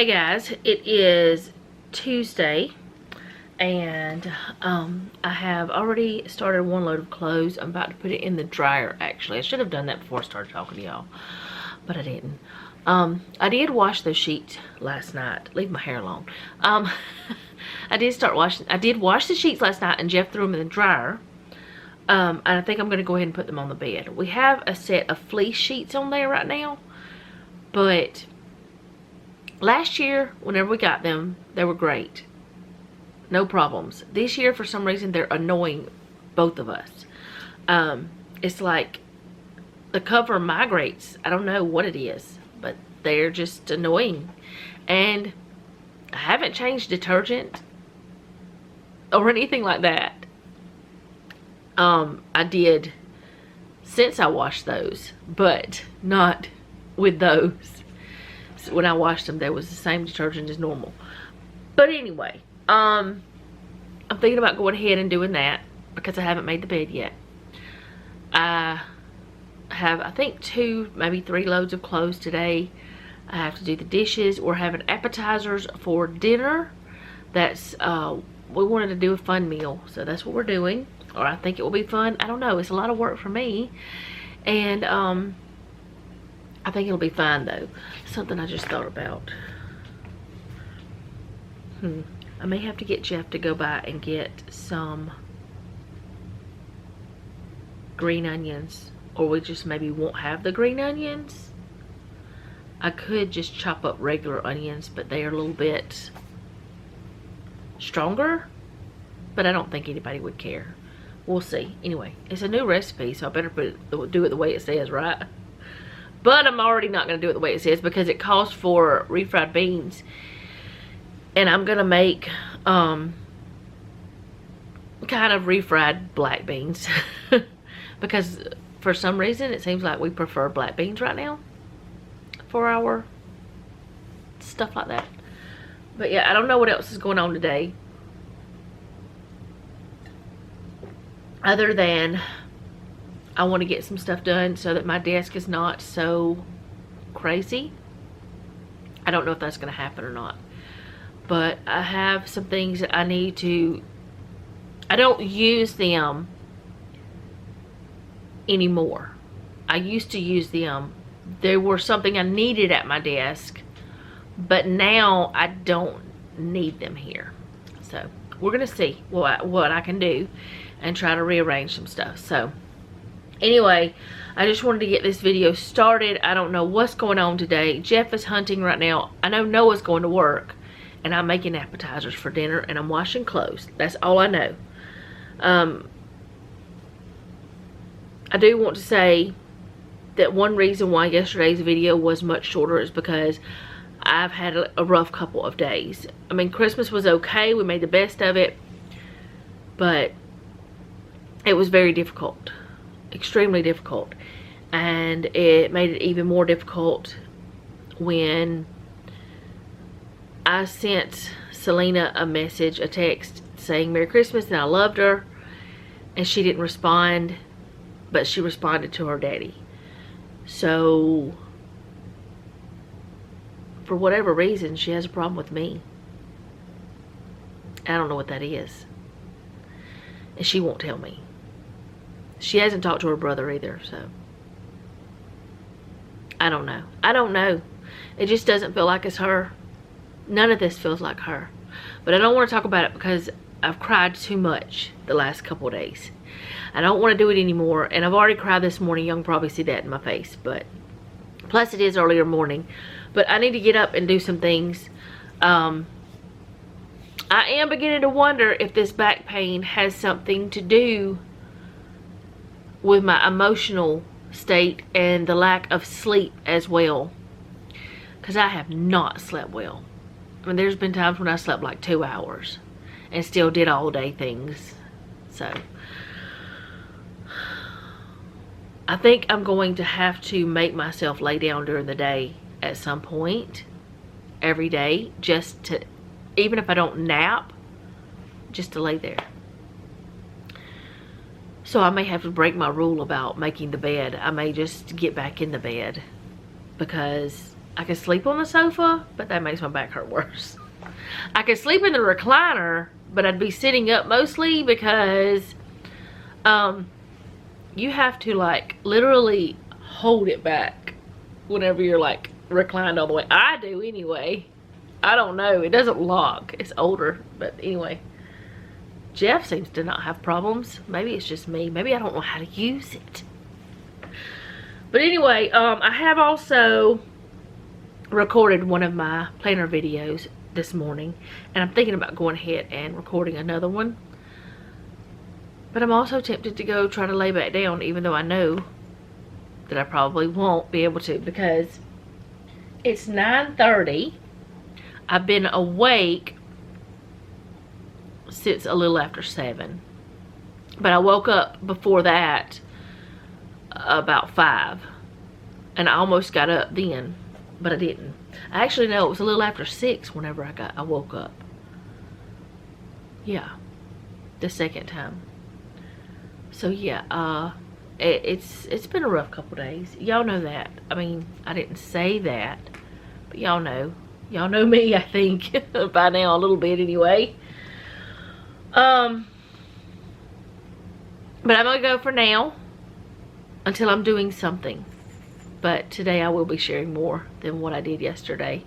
Hey guys, it is Tuesday and I have already started one load of clothes. I'm about to put it in the dryer. Actually, I should have done that before I started talking to y'all, but I didn't. I did wash those sheets last night. Leave my hair alone. I did wash the sheets last night, and Jeff threw them in the dryer. And I think I'm going to go ahead and put them on the bed. We have a set of fleece sheets on there right now, but last year, whenever we got them, they were great. No problems. This year, for some reason, they're annoying both of us. It's like the cover migrates. I don't know what it is, but they're just annoying. And I haven't changed detergent or anything like that. I did since I washed those, but not with those. When I washed them, there was the same detergent as normal. But anyway, I'm thinking about going ahead and doing that because I haven't made the bed yet. I have, I think, 2, maybe 3 loads of clothes today. I have to do the dishes. We're having appetizers for dinner. That's, we wanted to do a fun meal, so that's what we're doing. Or I think it will be fun. I don't know. It's a lot of work for me. And, I think it'll be fine though. Something I just thought about. I may have to get Jeff to go by and get some green onions. Or we just maybe won't have the green onions. I could just chop up regular onions, but they are a little bit stronger. But I don't think anybody would care. We'll see. Anyway, it's a new recipe, so I better do it the way it says, right? But I'm already not going to do it the way it says because it calls for refried beans. And I'm going to make kind of refried black beans. Because for some reason it seems like we prefer black beans right now for our stuff like that. But yeah, I don't know what else is going on today. Other than I want to get some stuff done so that my desk is not so crazy. I don't know if that's going to happen or not. But I have some things that I need to... I don't use them anymore. I used to use them. They were something I needed at my desk. But now I don't need them here. So we're going to see what I can do and try to rearrange some stuff. So anyway, I just wanted to get this video started. I don't know what's going on today. Jeff is hunting right now. I know Noah's going to work. And I'm making appetizers for dinner. And I'm washing clothes. That's all I know. I do want to say that one reason why yesterday's video was much shorter is because I've had a rough couple of days. I mean, Christmas was okay. We made the best of it. But it was very difficult. Extremely difficult. And it made it even more difficult when I sent Selena a message, a text saying Merry Christmas and I loved her, and she didn't respond, but she responded to her daddy. So for whatever reason, she has a problem with me. I don't know what that is, and she won't tell me. She hasn't talked to her brother either, so I don't know. I don't know. It just doesn't feel like it's her. None of this feels like her. But I don't want to talk about it because I've cried too much the last couple of days. I don't want to do it anymore. And I've already cried this morning. You can probably see that in my face. But plus it is earlier morning. But I need to get up and do some things. I am beginning to wonder if this back pain has something to do with my emotional state and the lack of sleep as well. Because I have not slept well. I mean, there's been times when I slept like 2 hours and still did all day things. So I think I'm going to have to make myself lay down during the day at some point every day, just to, even if I don't nap, just to lay there. So I may have to break my rule about making the bed. I may just get back in the bed because I can sleep on the sofa, but that makes my back hurt worse. I could sleep in the recliner, but I'd be sitting up mostly because you have to like literally hold it back whenever you're like reclined all the way. I do anyway. I don't know. It doesn't lock. It's older, but anyway. Jeff seems to not have problems. Maybe it's just me. Maybe I don't know how to use it. But anyway, I have also recorded one of my planner videos this morning, and I'm thinking about going ahead and recording another one. But I'm also tempted to go try to lay back down, even though I know that I probably won't be able to, because it's 9:30. I've been awake since a little after 7. But I woke up before that about 5. And I almost got up then, but I didn't. I actually know it was a little after 6 whenever I woke up. Yeah, the second time. So yeah, it's been a rough couple days. Y'all know that. I mean, I didn't say that, but y'all know. Y'all know me, I think, by now a little bit anyway. But I'm gonna go for now until I'm doing something. But today I will be sharing more than what I did yesterday.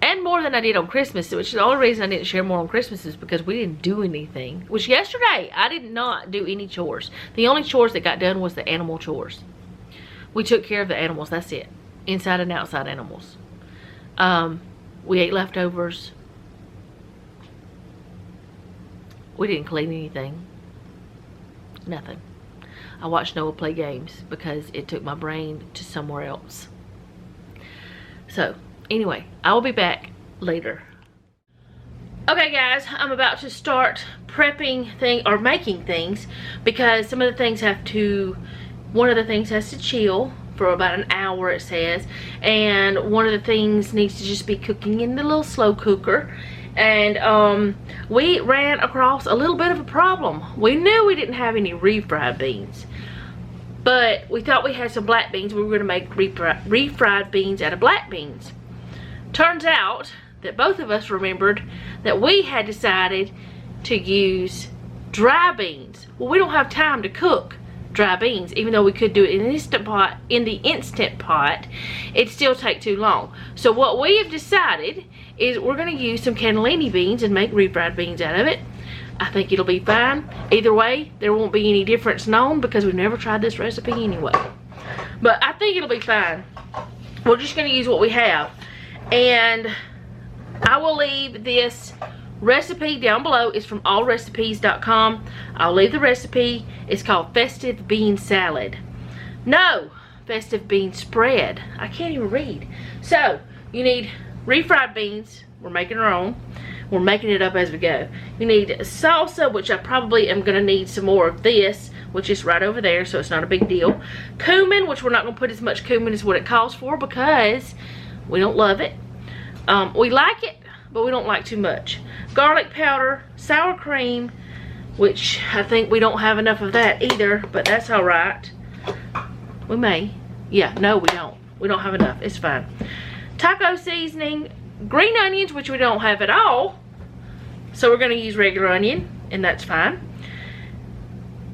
And more than I did on Christmas, which is the only reason I didn't share more on Christmas is because we didn't do anything. Which yesterday, I did not do any chores. The only chores that got done was the animal chores. We took care of the animals, that's it. Inside and outside animals. We ate leftovers. We didn't clean anything. Nothing. I watched Noah play games because it took my brain to somewhere else. So, anyway, I will be back later. Okay guys, I'm about to start prepping or making things, because some of the things one of the things has to chill for about an hour, it says, and one of the things needs to just be cooking in the little slow cooker. And we ran across a little bit of a problem. We knew we didn't have any refried beans, but we thought we had some black beans. We were going to make refried beans out of black beans. Turns out that both of us remembered that we had decided to use dry beans. Well, we don't have time to cook dry beans, even though we could do it in the instant pot. It'd still take too long. So what we have decided is we're going to use some cannellini beans and make refried beans out of it. I think it'll be fine. Either way, there won't be any difference known because we've never tried this recipe anyway. But I think it'll be fine. We're just going to use what we have. And I will leave this recipe down below. It's from allrecipes.com. I'll leave the recipe. It's called festive bean salad. No, festive bean spread. I can't even read. So you need refried beans. We're making our own. We're making it up as we go. You need salsa, which I probably am going to need some more of this, which is right over there, so it's not a big deal. Cumin, which we're not going to put as much cumin as what it calls for because we don't love it. We like it, but we don't like too much. Garlic powder, sour cream, which I think we don't have enough of that either, but that's all right. We may. Yeah, no, we don't. We don't have enough. It's fine. Taco seasoning, green onions, which we don't have at all, so we're going to use regular onion, and that's fine.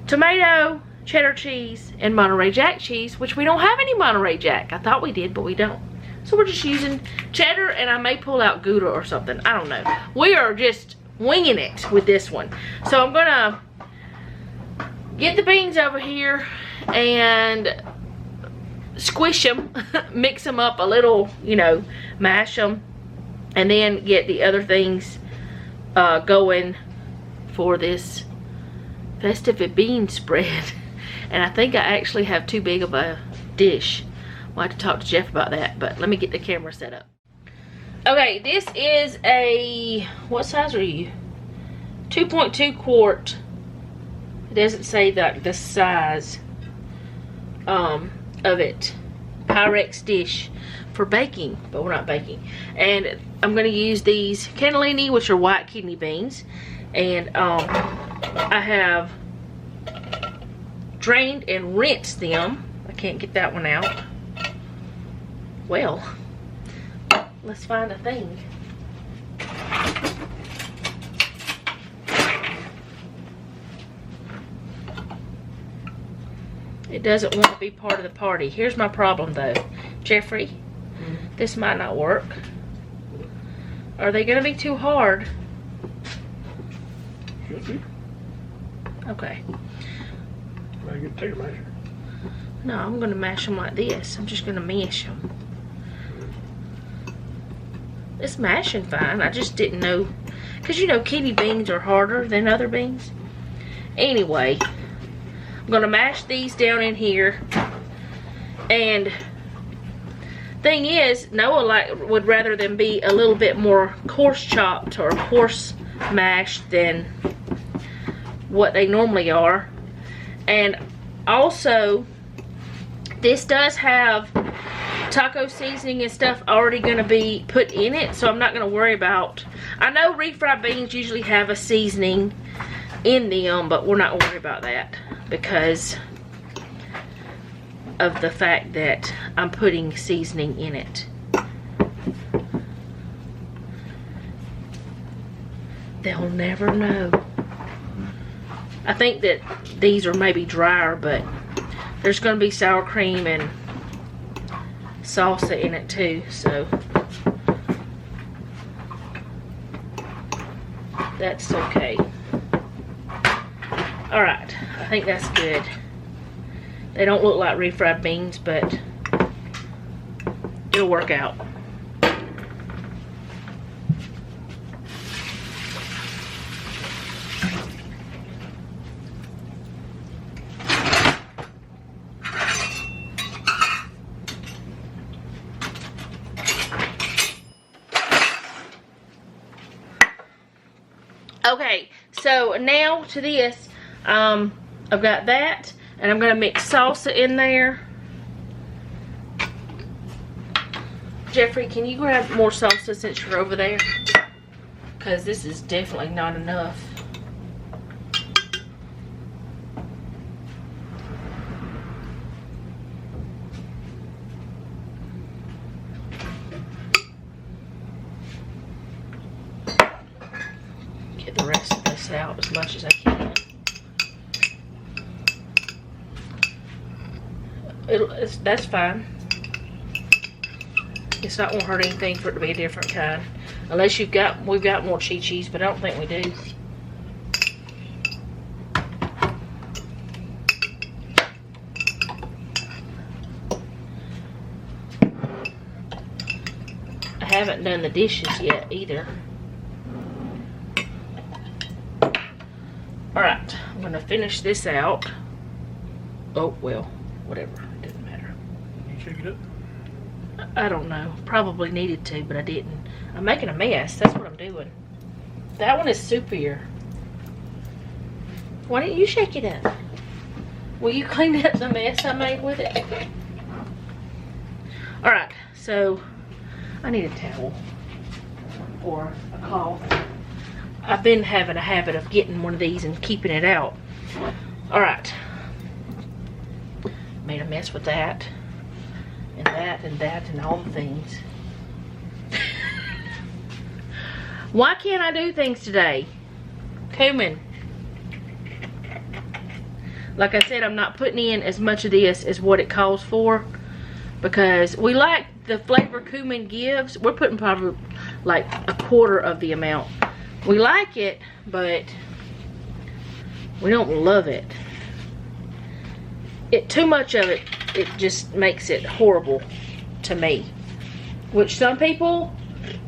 Tomato, cheddar cheese, and Monterey Jack cheese, which we don't have any Monterey Jack. I thought we did, but we don't. So we're just using cheddar, and I may pull out Gouda or something. I don't know. We are just winging it with this one. So I'm gonna get the beans over here and squish them, mix them up a little, you know, mash them, and then get the other things going for this festive bean spread. And I think I actually have too big of a dish. We'll have to talk to Jeff about that, but let me get the camera set up. Okay, this is a, what size are you? 2.2 quart. It doesn't say the size of it. Pyrex dish for baking, but we're not baking. And I'm going to use these cannellini, which are white kidney beans. And I have drained and rinsed them. I can't get that one out. Well, let's find a thing. It doesn't want to be part of the party. Here's my problem though. Jeffrey, this might not work. Are they gonna be too hard? Should be. Okay. Better get a tape measure. No, I'm gonna mash them like this. I'm just gonna mash them. It's mashing fine. I just didn't know, cause you know kidney beans are harder than other beans. Anyway, I'm gonna mash these down in here. And thing is, Noah would rather them be a little bit more coarse chopped or coarse mashed than what they normally are. And also, this does have taco seasoning and stuff already going to be put in it, so I'm not going to worry about. I know refried beans usually have a seasoning in them, but we're not going to worry about that because of the fact that I'm putting seasoning in it. They'll never know. I think that these are maybe drier, but there's going to be sour cream and salsa in it too, so that's okay. Alright, I think that's good. They don't look like refried beans, but it'll work out. Okay, so now to this, I've got that, and I'm going to mix salsa in there. Jeffrey, can you grab more salsa since you're over there? Because this is definitely not enough. Get the rest of this out as much as I can. That's fine. It's not gonna hurt anything for it to be a different kind, unless we've got more chi-chis, but I don't think we do. I haven't done the dishes yet either. Alright, I'm gonna finish this out. Oh, well, whatever, it doesn't matter. You shake it up? I don't know, probably needed to, but I didn't. I'm making a mess, that's what I'm doing. That one is soupier. Why didn't you shake it up? Will you clean up the mess I made with it? Alright, so I need a towel or a cloth. I've been having a habit of getting one of these and keeping it out. Alright. Made a mess with that. And that and that and all the things. Why can't I do things today? Cumin. Like I said, I'm not putting in as much of this as what it calls for. Because we like the flavor cumin gives. We're putting probably like a quarter of the amount. We like it, but we don't love it. Too much of it, it just makes it horrible to me. Which some people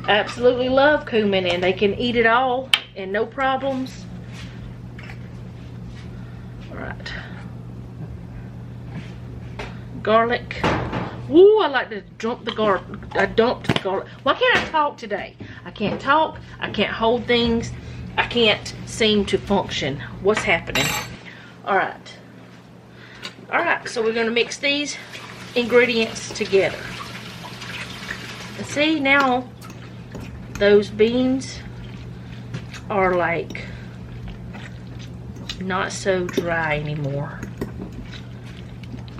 absolutely love cumin and they can eat it all and no problems. Alright. Garlic. Woo, I like to dump the garlic. I dumped the garlic. Why can't I talk today? I can't talk. I can't hold things. I can't seem to function. What's happening? Alright. Alright, so we're going to mix these ingredients together. And see, now those beans are like not so dry anymore.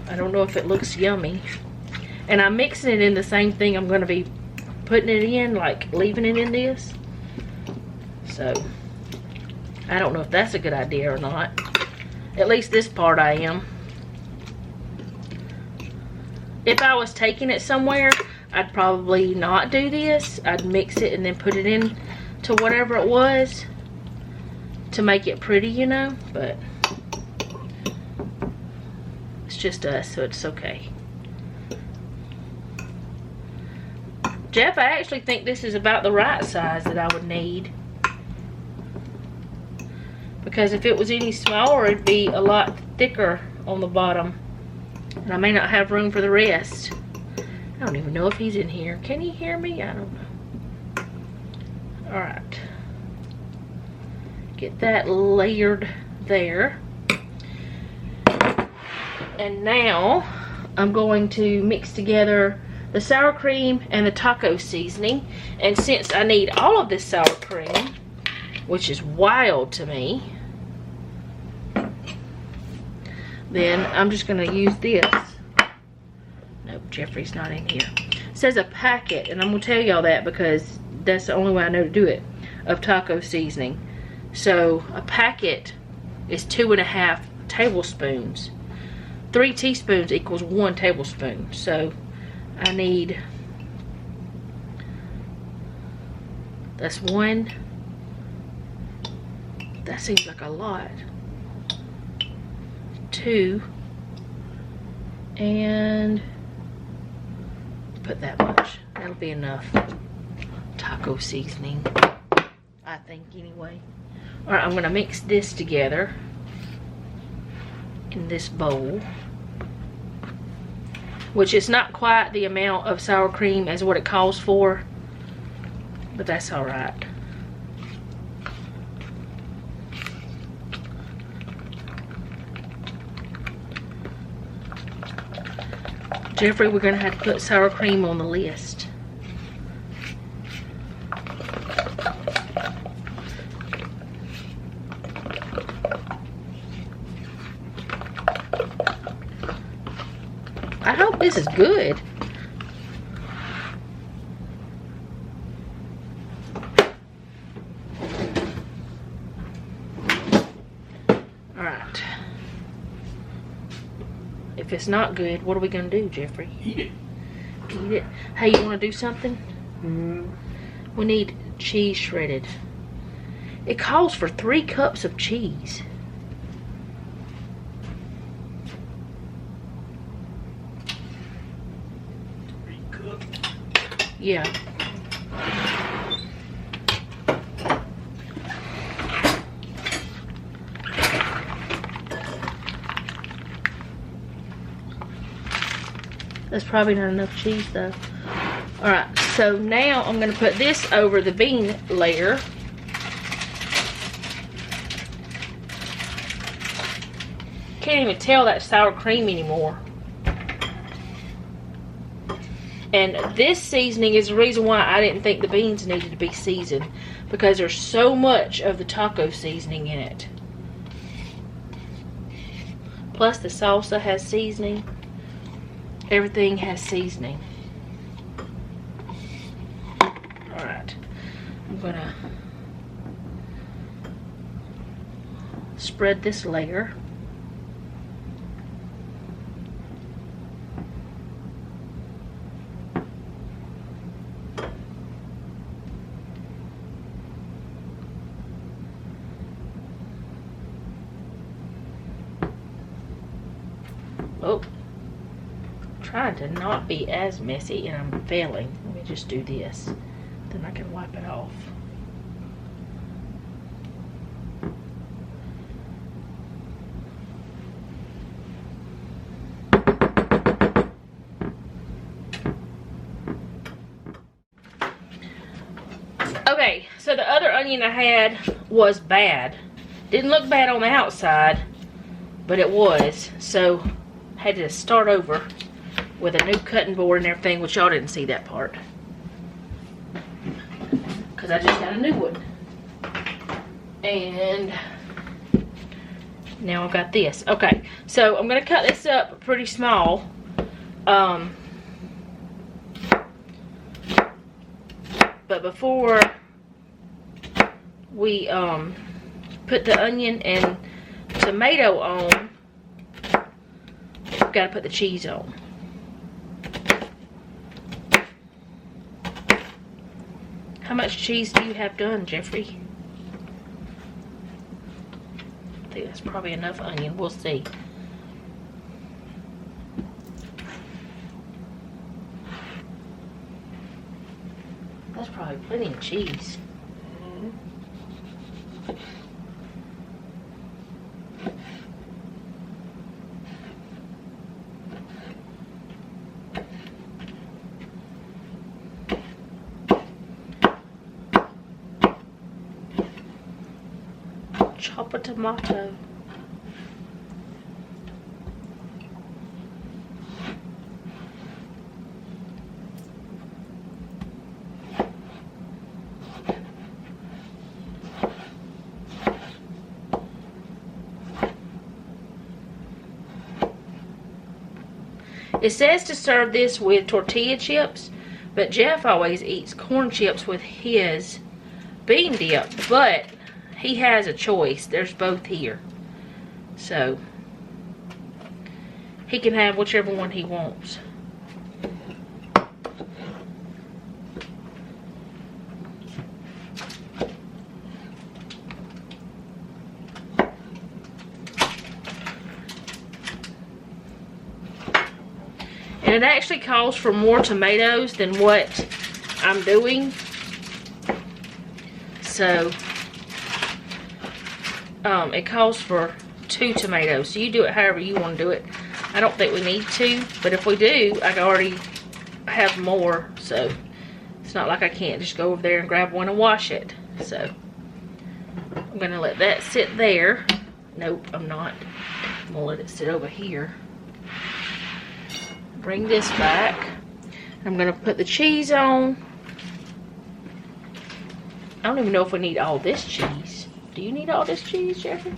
I don't know if it looks yummy. And I'm mixing it in the same thing I'm going to be putting it in, like leaving it in this. So, I don't know if that's a good idea or not. At least this part I am. If I was taking it somewhere, I'd probably not do this. I'd mix it and then put it in to whatever it was to make it pretty, you know, but it's just us, so it's okay. Jeff, I actually think this is about the right size that I would need. Because if it was any smaller, it'd be a lot thicker on the bottom. And I may not have room for the rest. I don't even know if he's in here. Can he hear me? I don't know. Alright. Get that layered there. And now I'm going to mix together the sour cream and the taco seasoning. And since I need all of this sour cream, which is wild to me, then I'm just going to use this. Nope, Jeffrey's not in here. It says a packet, and I'm going to tell y'all that because that's the only way I know to do it, of taco seasoning. So a packet is 2.5 tablespoons. 3 teaspoons equals 1 tablespoon. So I need, that's 1. That seems like a lot. 2, and put that much. That'll be enough taco seasoning, I think, anyway. Alright, I'm gonna mix this together in this bowl, which is not quite the amount of sour cream as what it calls for, but that's alright. Jeffrey, we're gonna have to put sour cream on the list. I hope this is good. Alright. If it's not good, what are we gonna do, Jeffrey? Eat it. Eat it. Hey, you wanna do something? We need cheese shredded. It calls for 3 cups of cheese. Yeah. That's probably not enough cheese though. Alright, so now I'm gonna put this over the bean layer. Can't even tell that sour cream anymore. And this seasoning is the reason why I didn't think the beans needed to be seasoned, because there's so much of the taco seasoning in it. Plus the salsa has seasoning. Everything has seasoning. Alright, I'm gonna spread this layer. Oh, trying to not be as messy and I'm failing. Let me just do this. Then I can wipe it off. Okay, so the other onion I had was bad. Didn't look bad on the outside, but it was. So had to start over with a new cutting board and everything, which y'all didn't see that part because I just got a new one. And now I've got this. Okay, so I'm gonna cut this up pretty small. But before we put the onion and tomato on, we've got to put the cheese on. How much cheese do you have done, Jeffrey? I think that's probably enough onion. We'll see. That's probably plenty of cheese. Chop a tomato. It says to serve this with tortilla chips, but Jeff always eats corn chips with his bean dip, but he has a choice. There's both here. So, he can have whichever one he wants. And it actually calls for more tomatoes than what I'm doing. So, it calls for 2 tomatoes. So you do it however you want to do it. I don't think we need to, but if we do, I already have more. So, it's not like I can't just go over there and grab one and wash it. So, I'm going to let that sit there. Nope, I'm not. I'm going to let it sit over here. Bring this back. I'm going to put the cheese on. I don't even know if we need all this cheese. Do you need all this cheese, Jeffrey?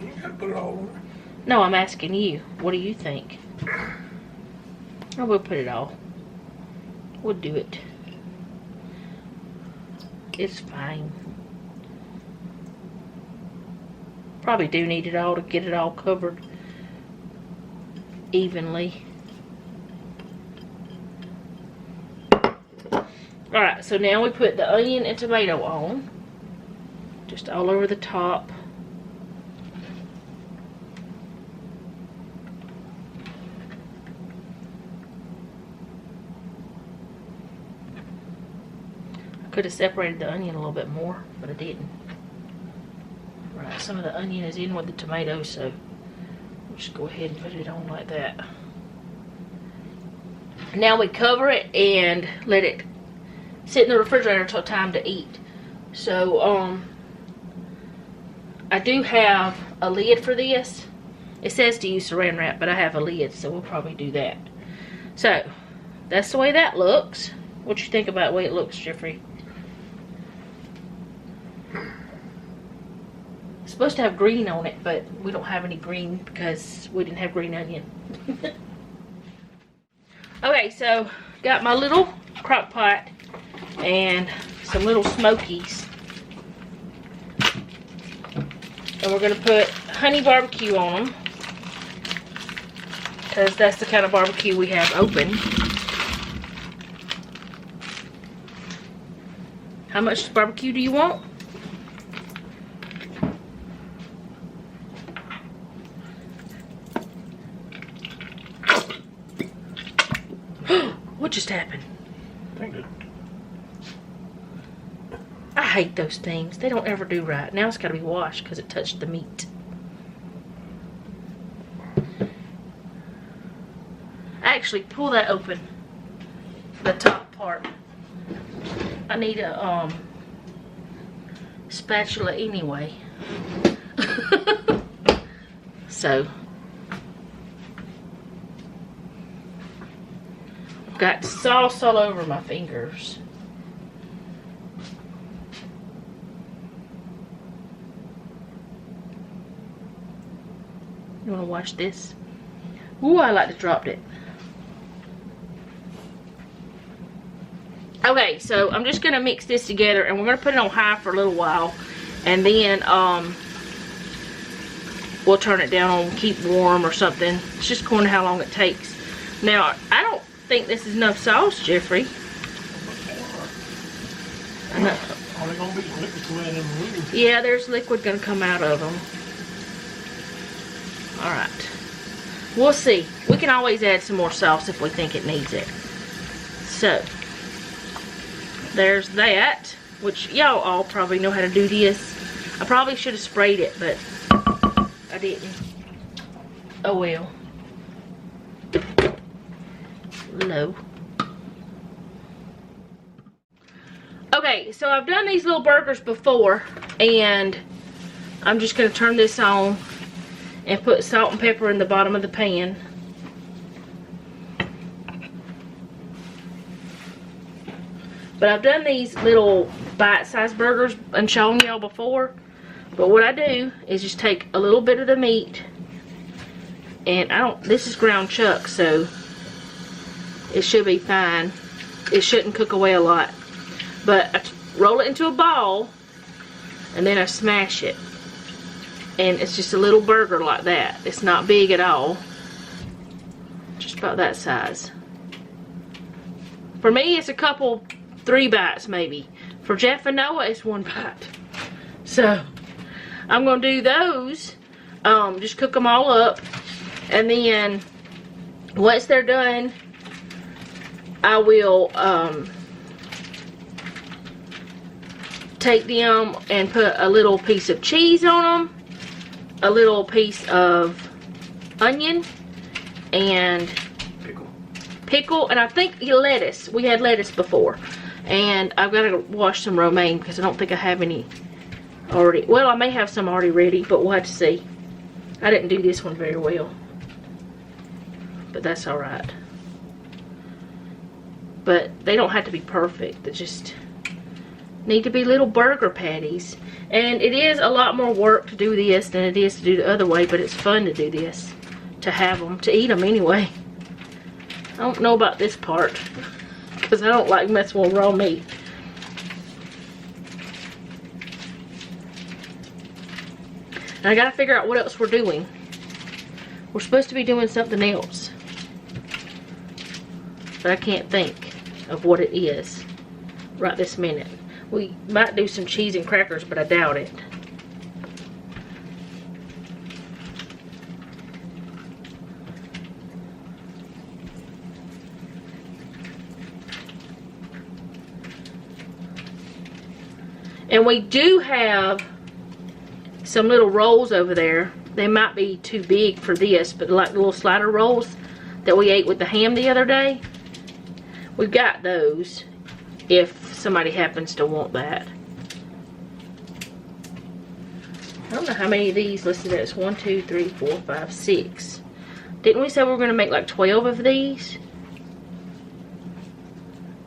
You gotta put it all on. No, I'm asking you. What do you think? I will put it all. We'll do it. It's fine. Probably do need it all to get it all covered evenly. Alright, so now we put the onion and tomato on. Just all over the top. I could have separated the onion a little bit more, but I didn't. Right, some of the onion is in with the tomato, so we'll just go ahead and put it on like that. Now we cover it and let it sit in the refrigerator until time to eat. So, I do have a lid for this. It says to use saran wrap, but I have a lid, so we'll probably do that. So, that's the way that looks. What you think about the way it looks, Jeffrey? It's supposed to have green on it, but we don't have any green because we didn't have green onion. Okay, so got my little crock pot and some little smokies. And we're going to put honey barbecue on them, because that's the kind of barbecue we have open. How much barbecue do you want? What just happened? I hate those things. They don't ever do right. Now it's got to be washed because it touched the meat. Actually, pull that open. The top part. I need a spatula anyway. So, got sauce all over my fingers. You want to watch this? Ooh, I like to drop it. Okay, so I'm just gonna mix this together and we're gonna put it on high for a little while, and then we'll turn it down on keep warm or something. It's just according to how long it takes. Now, I don't think this is enough sauce, Jeffrey. Are they gonna be liquid to in them noodles? Yeah, there's liquid gonna come out of them. Alright. We'll see. We can always add some more sauce if we think it needs it. So, there's that, which y'all all probably know how to do this. I probably should have sprayed it, but I didn't. Oh well. Low. Okay, so I've done these little burgers before, and I'm just going to turn this on and put salt and pepper in the bottom of the pan. But I've done these little bite-sized burgers and shown y'all before. But what I do is just take a little bit of the meat, and this is ground chuck, so it should be fine. It shouldn't cook away a lot. But I roll it into a ball, and then I smash it. And it's just a little burger like that. It's not big at all. Just about that size. For me, it's a couple, 3 bites maybe. For Jeff and Noah, it's 1 bite. So, I'm going to do those. Just cook them all up. And then, once they're done, I will take them and put a little piece of cheese on them, a little piece of onion, and pickle, and I think lettuce. We had lettuce before. And I've got to wash some romaine because I don't think I have any already. Well, I may have some already ready, but we'll have to see. I didn't do this one very well, but that's alright. But they don't have to be perfect. They just need to be little burger patties. And it is a lot more work to do this than it is to do the other way, but it's fun to do this. To have them, to eat them anyway. I don't know about this part, because I don't like messing with raw meat. And I gotta figure out what else we're doing. We're supposed to be doing something else, but I can't think of what it is right this minute. We might do some cheese and crackers, but I doubt it. And we do have some little rolls over there. They might be too big for this, but like the little slider rolls that we ate with the ham the other day. We've got those if somebody happens to want that. I don't know how many of these. Let's see, that's 1, 2, 3, 4, 5, 6. Didn't we say we were going to make like 12 of these?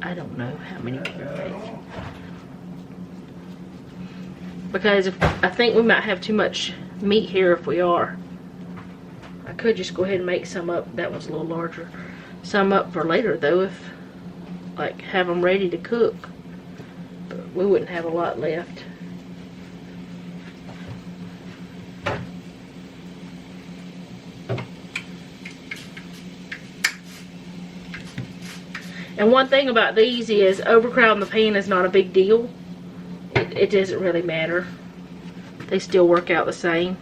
I don't know how many we're going to make. Because I think we might have too much meat here if we are. I could just go ahead and make some up. That one's a little larger. Some up for later though, if like have them ready to cook. But we wouldn't have a lot left. And one thing about these is overcrowding the pan is not a big deal. It doesn't really matter. They still work out the same.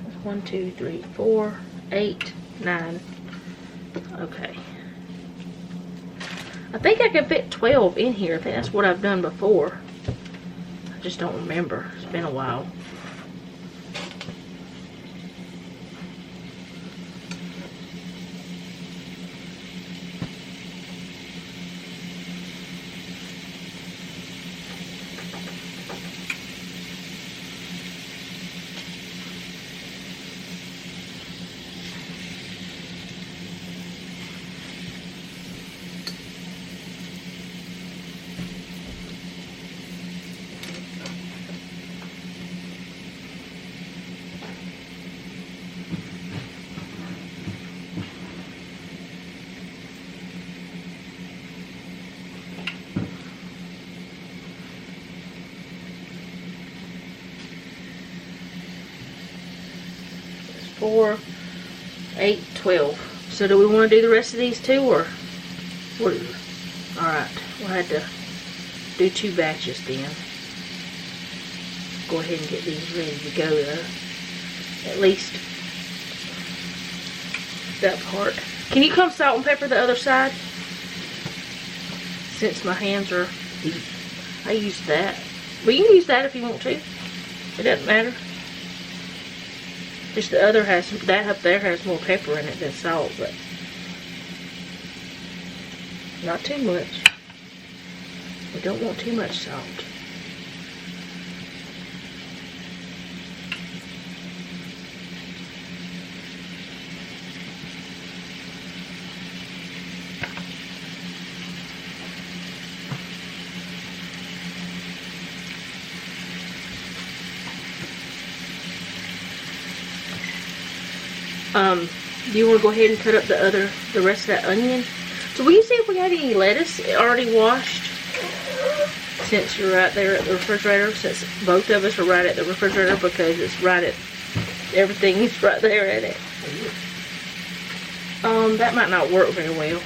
That's 1, 2, 3, 4, 8, 9. Okay. I think I can fit 12 in here. I think that's what I've done before. I just don't remember. It's been a while. 4, 8, 12. So do we want to do the rest of these too, or what? Alright, we'll have to do 2 batches then. Go ahead and get these ready to go though. At least that part. Can you come salt and pepper the other side? Since my hands are deep. I use that. But you can use that if you want to. It doesn't matter. Just the other has, that up there has more pepper in it than salt, but not too much. We don't want too much salt. Do you want to go ahead and cut up the rest of that onion? So will you see if we had any lettuce already washed? Since you're right there at the refrigerator, since both of us are right at the refrigerator, because it's right at, everything is right there at it. That might not work very well.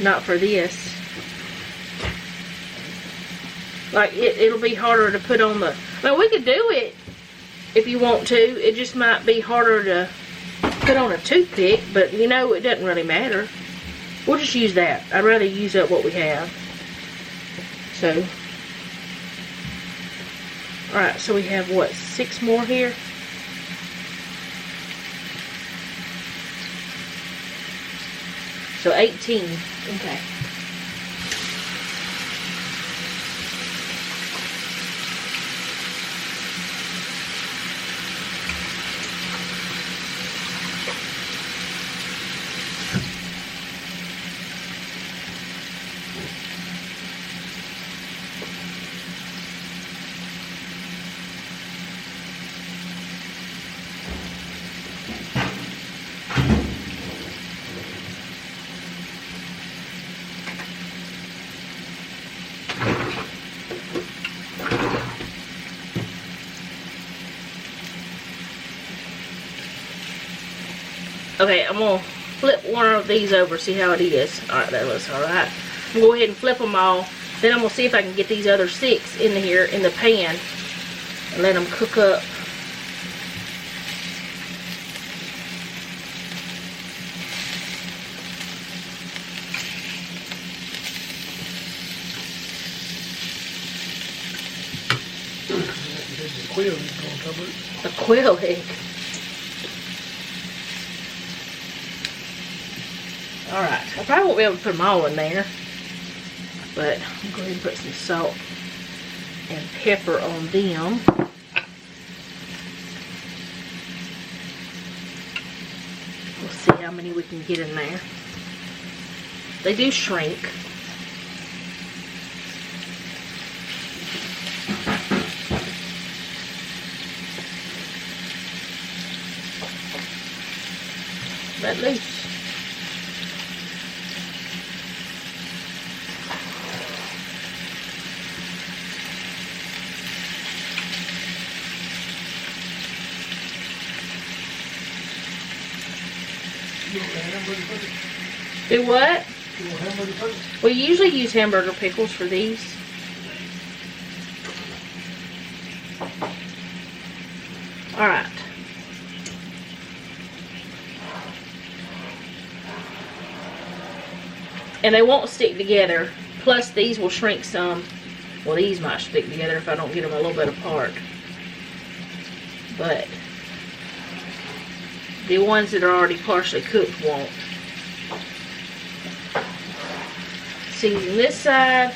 Not for this. Like, it'll be harder to put on the, I mean, we could do it if you want to. It just might be harder to put on a toothpick, but you know, it doesn't really matter. We'll just use that. I'd rather use up what we have. So, alright, so we have what, 6 more here? So 18. Okay. Okay, I'm going to flip one of these over, see how it is. Alright, that looks alright. I'm going to go ahead and flip them all. Then I'm going to see if I can get these other 6 in here in the pan and let them cook up. A quail egg. Alright, I probably won't be able to put them all in there, but I'm going to put some salt and pepper on them. We'll see how many we can get in there. They do shrink. Let loose. Do what? We usually use hamburger pickles for these. Alright. And they won't stick together. Plus these will shrink some. Well, these might stick together if I don't get them a little bit apart. But the ones that are already partially cooked won't. Season this side.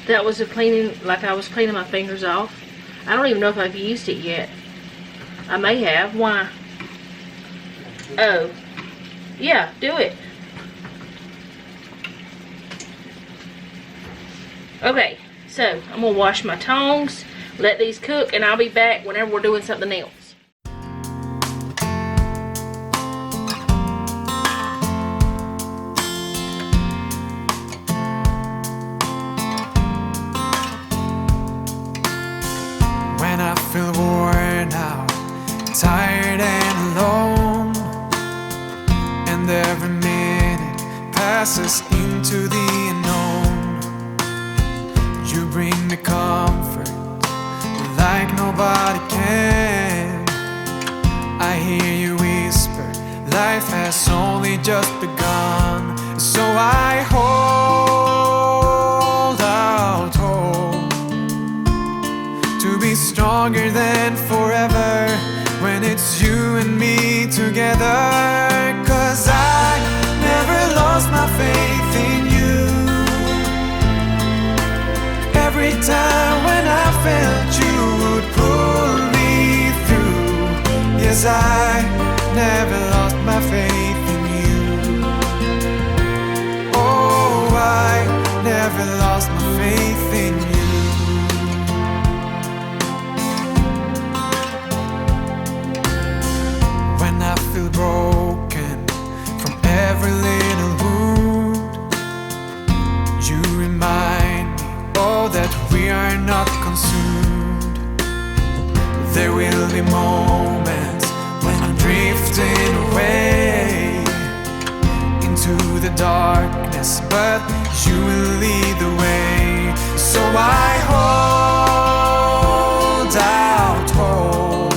That was a cleaning, like I was cleaning my fingers off. I don't even know if I've used it yet. I may have. Why? Oh. Yeah, do it. Okay, so I'm gonna wash my tongs, let these cook, and I'll be back whenever we're doing something else. When I feel worn out, tired and alone, and every minute passes into the unknown, you bring me comfort like nobody can. I hear you whisper, life has only just begun. So I hold out hope to be stronger than forever when it's you and me together. 'Cause I never lost my faith in you. Every time when I felt you would pull me through. Yes, I never lost my faith in you. Oh, I never lost my faith in you. When I feel broken from every little wound, you remind me, oh, that we are not consumed. There will be moments when I'm drifting away into the darkness, but you will lead the way. So I hold out hope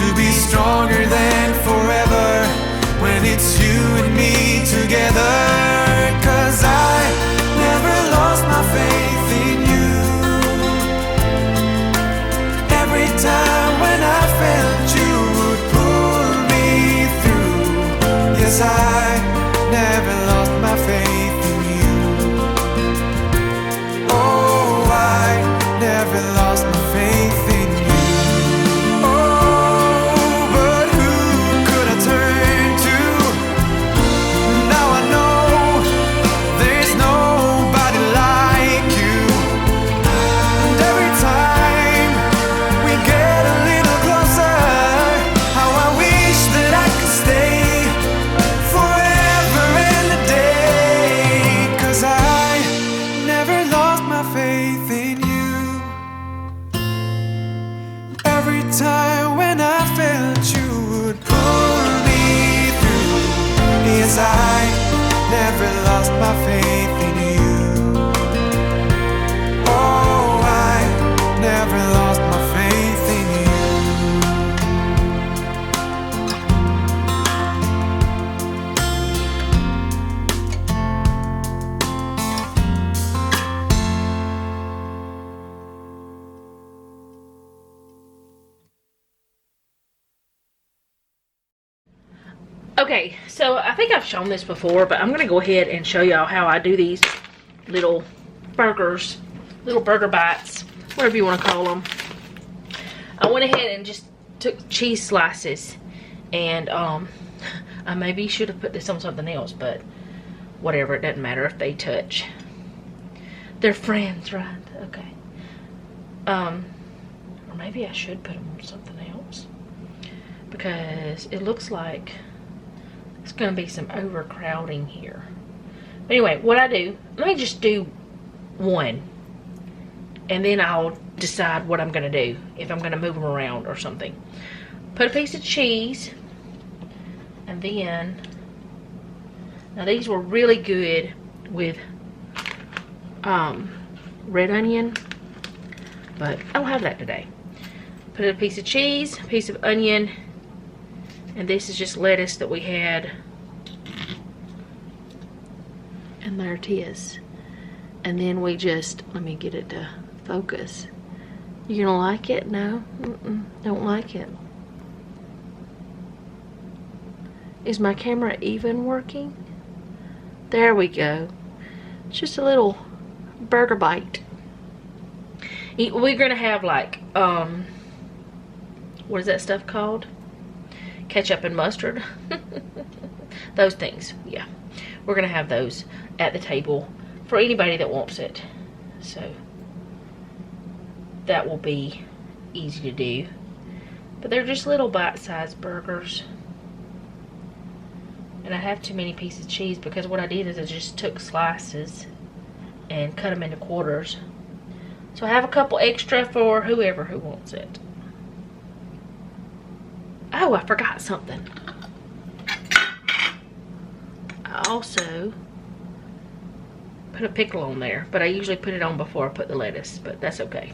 to be stronger than forever when it's you and me together. 'Cause I never lost my faith in you. Every time when I felt you would pull me through. Yes, I never lost my faith in you. Oh, I never lost my faith in you. Oh, but who could I turn to? Now I know there's nobody like you. And every time we get a little closer, how I wish that I could stay forever and a day. 'Cause I never lost my faith in you. Every time when I felt you would pull me through. Yes, I never lost my faith in you. Oh, I never lost my faith in you. Okay, so I think I've shown this before, but I'm gonna go ahead and show y'all how I do these little burgers, little burger bites, whatever you want to call them. I went ahead and just took cheese slices, and I maybe should have put this on something else, but whatever, it doesn't matter if they touch. They're friends, right? Okay. Or maybe I should put them on something else, because it looks like it's gonna be some overcrowding here. But anyway, what I do, let me just do one, and then I'll decide what I'm gonna do, if I'm gonna move them around or something. Put a piece of cheese, and then, now these were really good with red onion, but I don't have that today. Put a piece of cheese, a piece of onion, and this is just lettuce that we had. And there it is. And then we just, let me get it to focus. You gonna like it? No? Don't like it. Is my camera even working? There we go. It's just a little burger bite. We're gonna have like, what is that stuff called? Ketchup and mustard. Those things, yeah. We're gonna have those at the table for anybody that wants it. So that will be easy to do. But they're just little bite-sized burgers. And I have too many pieces of cheese because what I did is I just took slices and cut them into quarters. So I have a couple extra for whoever who wants it. Oh, I forgot something. I also put a pickle on there, but I usually put it on before I put the lettuce, but that's okay.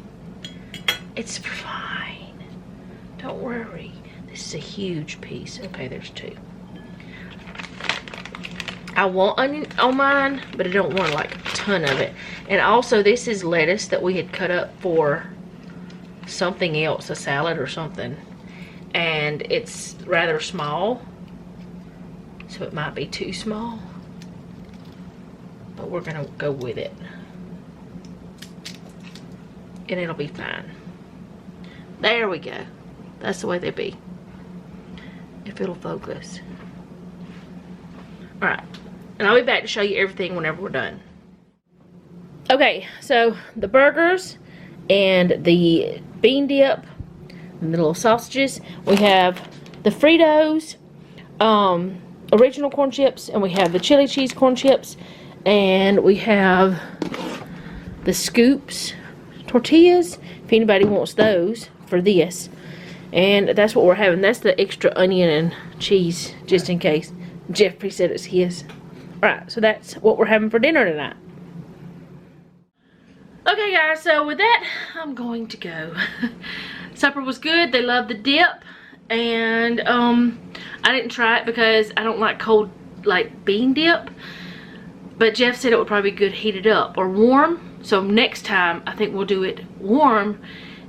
It's fine. Don't worry. This is a huge piece. Okay, there's 2. I want onion on mine, but I don't want like a ton of it. And also this is lettuce that we had cut up for something else, a salad or something. And it's rather small, so it might be too small. But we're gonna go with it. And it'll be fine. There we go. That's the way they be. If it'll focus. Alright. And I'll be back to show you everything whenever we're done. Okay, so the burgers and the bean dip and the little sausages. We have the Fritos, original corn chips, and we have the chili cheese corn chips, and we have the Scoops tortillas, if anybody wants those for this. And that's what we're having. That's the extra onion and cheese, just in case. Jeffrey said it's his. Alright, so that's what we're having for dinner tonight. Okay guys, so with that, I'm going to go. Supper was good. They loved the dip. And I didn't try it because I don't like cold, like bean dip. But Jeff said it would probably be good heated up or warm. So next time, I think we'll do it warm.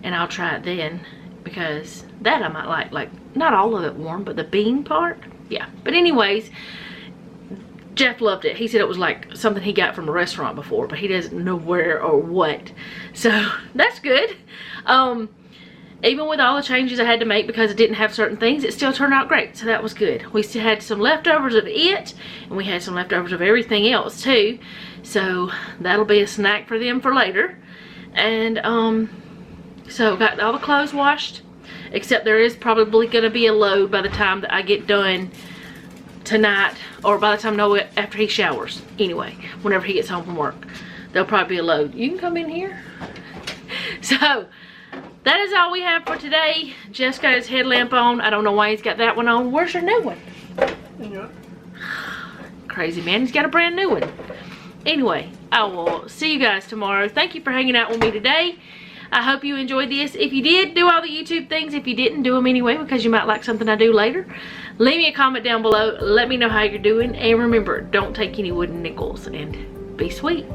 And I'll try it then. Because that I might like not all of it warm, but the bean part. Yeah, but anyways, Jeff loved it. He said it was like something he got from a restaurant before, but he doesn't know where or what. So that's good. Even with all the changes I had to make because it didn't have certain things, it still turned out great. So that was good. We still had some leftovers of it, and we had some leftovers of everything else too. So that'll be a snack for them for later. And so got all the clothes washed. Except there is probably going to be a load by the time that I get done tonight. Or by the time Noah, after he showers. Anyway, whenever he gets home from work. There'll probably be a load. You can come in here. So, that is all we have for today. Jeff's got his headlamp on. I don't know why he's got that one on. Where's your new one? Yeah. Crazy man, he's got a brand new one. Anyway, I will see you guys tomorrow. Thank you for hanging out with me today. I hope you enjoyed this. If you did, do all the YouTube things. If you didn't, do them anyway because you might like something I do later. Leave me a comment down below. Let me know how you're doing. And remember, don't take any wooden nickels and be sweet.